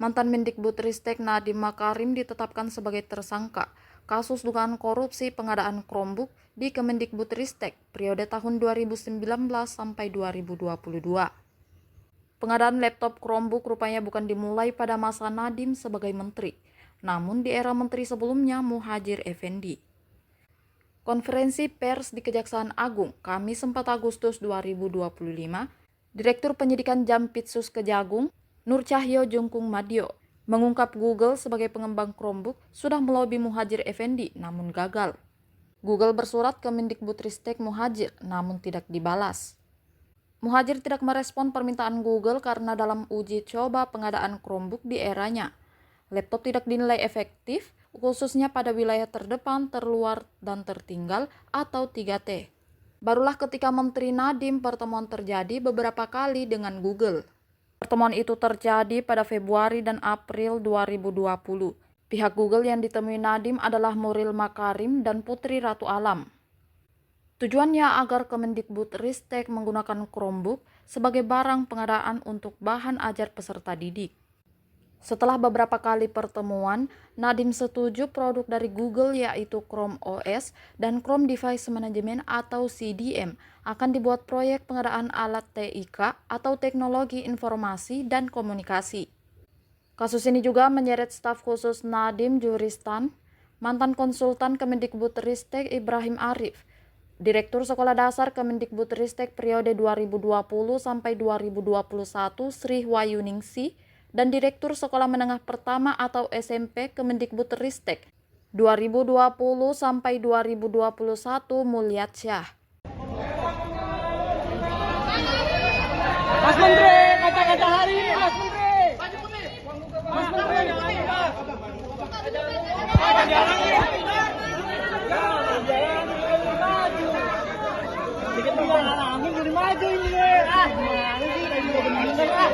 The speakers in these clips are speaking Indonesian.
Mantan Mendikbudristek Nadiem Makarim ditetapkan sebagai tersangka kasus dugaan korupsi pengadaan Chromebook di Kemendikbudristek periode tahun 2019 sampai 2022. Pengadaan laptop Chromebook rupanya bukan dimulai pada masa Nadiem sebagai menteri, namun di era menteri sebelumnya Muhadjir Effendi. Konferensi pers di Kejaksaan Agung, Kamis 4 Agustus 2025, Direktur Penyidikan Jampitsus Kejagung, Nur Cahyo Jungkung Madyo, mengungkap Google sebagai pengembang Chromebook sudah melobi Muhadjir Effendi namun gagal. Google bersurat ke Mendikbudristek Muhadjir namun tidak dibalas. Muhadjir tidak merespon permintaan Google karena dalam uji coba pengadaan Chromebook di eranya, laptop tidak dinilai efektif, khususnya pada wilayah terdepan, terluar, dan tertinggal atau 3T. Barulah ketika Menteri Nadiem pertemuan terjadi beberapa kali dengan Google. Pertemuan itu terjadi pada Februari dan April 2020. Pihak Google yang ditemui Nadiem adalah Nuril Makarim dan Putri Ratu Alam. Tujuannya agar Kemendikbudristek menggunakan Chromebook sebagai barang pengadaan untuk bahan ajar peserta didik. Setelah beberapa kali pertemuan, Nadiem setuju produk dari Google yaitu Chrome OS dan Chrome Device Management atau CDM akan dibuat proyek pengadaan alat TIK atau Teknologi Informasi dan Komunikasi. Kasus ini juga menyeret staf khusus Nadiem Juristan, mantan konsultan Kemendikbudristek Ibrahim Arif, Direktur Sekolah Dasar Kemendikbudristek periode 2020 sampai 2021 Sri Wahyuningsi, dan Direktur Sekolah Menengah Pertama atau SMP Kemendikbudristek 2020 sampai 2021 Mulyasyah. Mas Menteri, kata-kata hari ini Mas Menteri. Mas Menteri. Dikit angin jadi maju ini. Gimana sih kayak gitu bener ah.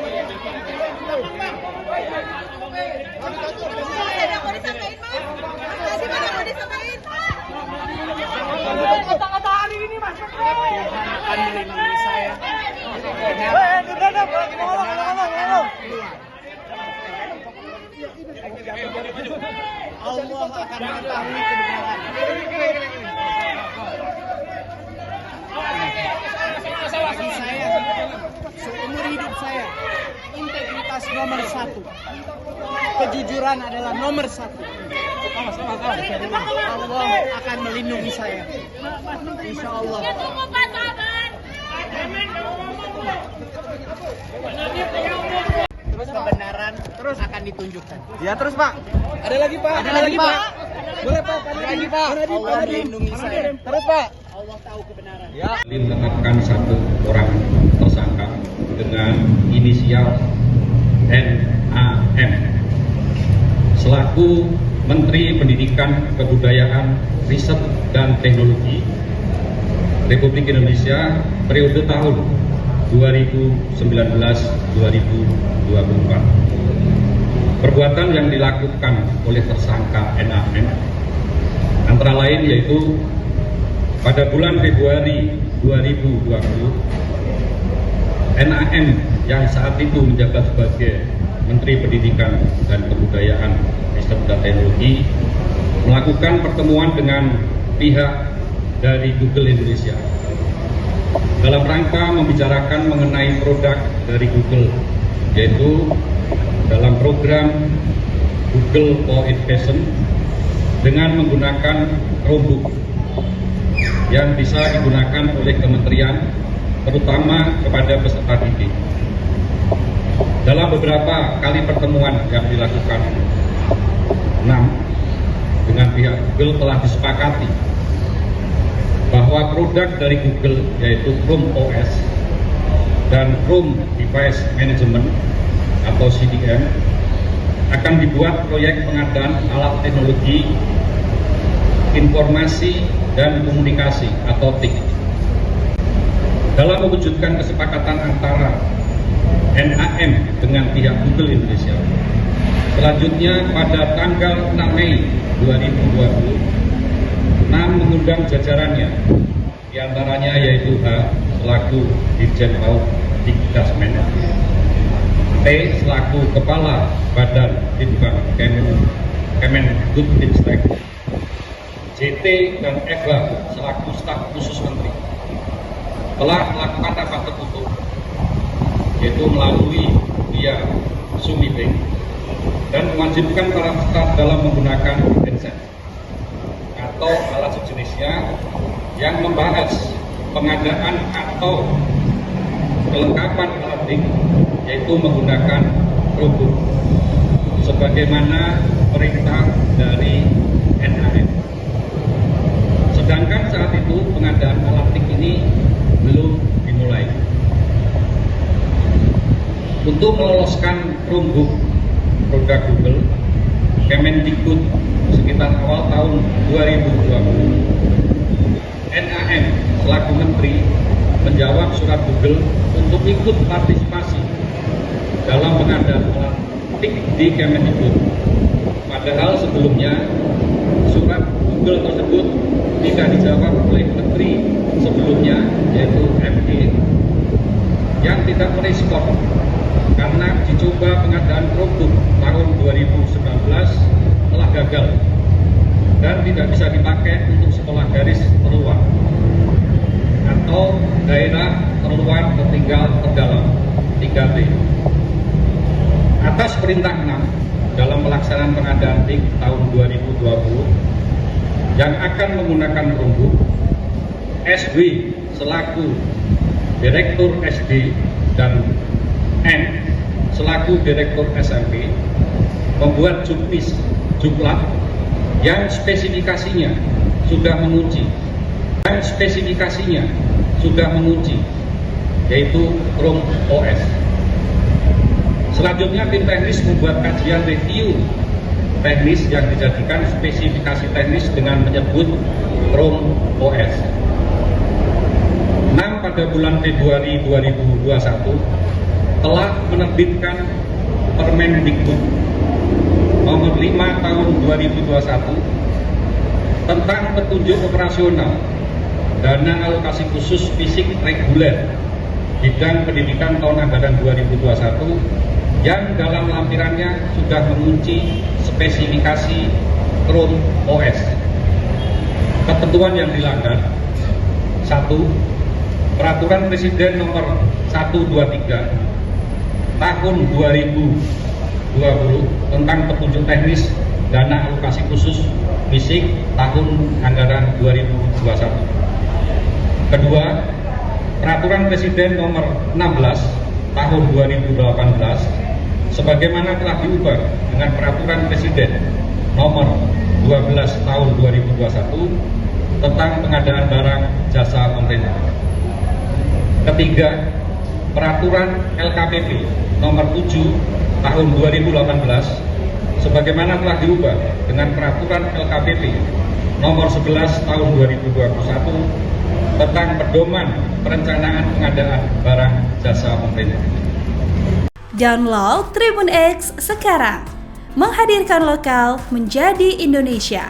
Kata-kata hari ini Mas Menteri. Akan melindungi saya. Allah akan mengetahui kebenaran. Bagi saya, seumur hidup saya, integritas nomor 1. Kejujuran adalah nomor 1. Allah akan melindungi saya. Insya Allah. Terus kebenaran terus akan ditunjukkan. Ya terus Pak. Ada lagi Pak. Ada lagi Pak. Boleh Pak. Ada lagi Pak. Allah melindungi saya. Terus Pak. Allah tahu kebenaran. Ya. Menetapkan satu orang tersangka dengan inisial NAM selaku Menteri Pendidikan, Kebudayaan, Riset dan Teknologi Republik Indonesia periode tahun 2019-2024. Perbuatan yang dilakukan oleh tersangka NAM antara lain yaitu pada bulan Februari 2020, NAM yang saat itu menjabat sebagai Menteri Pendidikan dan Kebudayaan, Riset dan Teknologi melakukan pertemuan dengan pihak dari Google Indonesia dalam rangka membicarakan mengenai produk dari Google, yaitu dalam program Google for Education dengan menggunakan Chromebook yang bisa digunakan oleh kementerian, terutama kepada peserta didik. Dalam beberapa kali pertemuan yang dilakukan dengan pihak Google telah disepakati bahwa produk dari Google yaitu Chrome OS dan Chrome Device Management atau CDM akan dibuat proyek pengadaan alat teknologi informasi dan komunikasi atau TIK. Dalam mewujudkan kesepakatan antara NAM dengan pihak Google Indonesia, selanjutnya pada tanggal 6 Mei 2020, NAM mengundang jajarannya, diantaranya yaitu H selaku Dirjen PAUD Dikdasmen, T selaku Kepala Badan Litbang Kemendikbudristek, JT dan Ega selaku staf khusus menteri telah melakukan rapat tertutup, yaitu melalui via Zoom meeting, dan mewajibkan para staf dalam menggunakan headset atau alat sejenisnya yang membahas pengadaan atau kelengkapan alat TIK, yaitu menggunakan Chromebook sebagaimana perintah dari NAM. Sedangkan saat itu pengadaan alat TIK ini belum dimulai. Untuk meloloskan Chromebook produk Google, Kemendikbud sekitar awal tahun 2020, NAM selaku Menteri menjawab surat Google untuk ikut partisipasi dalam pengadaan alat TIK di Kemendikbud. Padahal sebelumnya surat Google tersebut tidak dijawab oleh Menteri sebelumnya, yaitu ME, yang tidak merespon karena dicoba pengadaan Chromebook tahun 2019 telah gagal dan tidak bisa dipakai untuk sekolah garis terluar atau daerah terluar tertinggal terdalam 3T. Atas perintah 6 dalam pelaksanaan pengadaan TIK tahun 2020 yang akan menggunakan Chromebook, SW selaku Direktur SD dan N selaku Direktur SMP membuat juklat yang spesifikasinya sudah mengunci, yaitu Chrome OS. Selanjutnya tim teknis membuat kajian review teknis yang dijadikan spesifikasi teknis dengan menyebut Chrome OS. 6 pada bulan Februari 2021 telah menerbitkan Permendikbud nomor 5 tahun 2021 tentang petunjuk operasional dana alokasi khusus fisik reguler bidang pendidikan tahun anggaran 2021 yang dalam lampirannya sudah mengunci spesifikasi Chrome OS. Ketentuan yang dilanggar: 1. Peraturan Presiden nomor 123 tahun 2020 tentang petunjuk teknis dana alokasi khusus fisik tahun anggaran 2021. Kedua, Peraturan Presiden nomor 16 tahun 2018 sebagaimana telah diubah dengan Peraturan Presiden nomor 12 tahun 2021 tentang pengadaan barang jasa pemerintah. Ketiga, Peraturan LKPP nomor 7 tahun 2018 sebagaimana telah diubah dengan Peraturan LKPP nomor 11 tahun 2021 tentang pedoman perencanaan pengadaan barang jasa pemerintah. Download Tribun X sekarang, menghadirkan lokal menjadi Indonesia.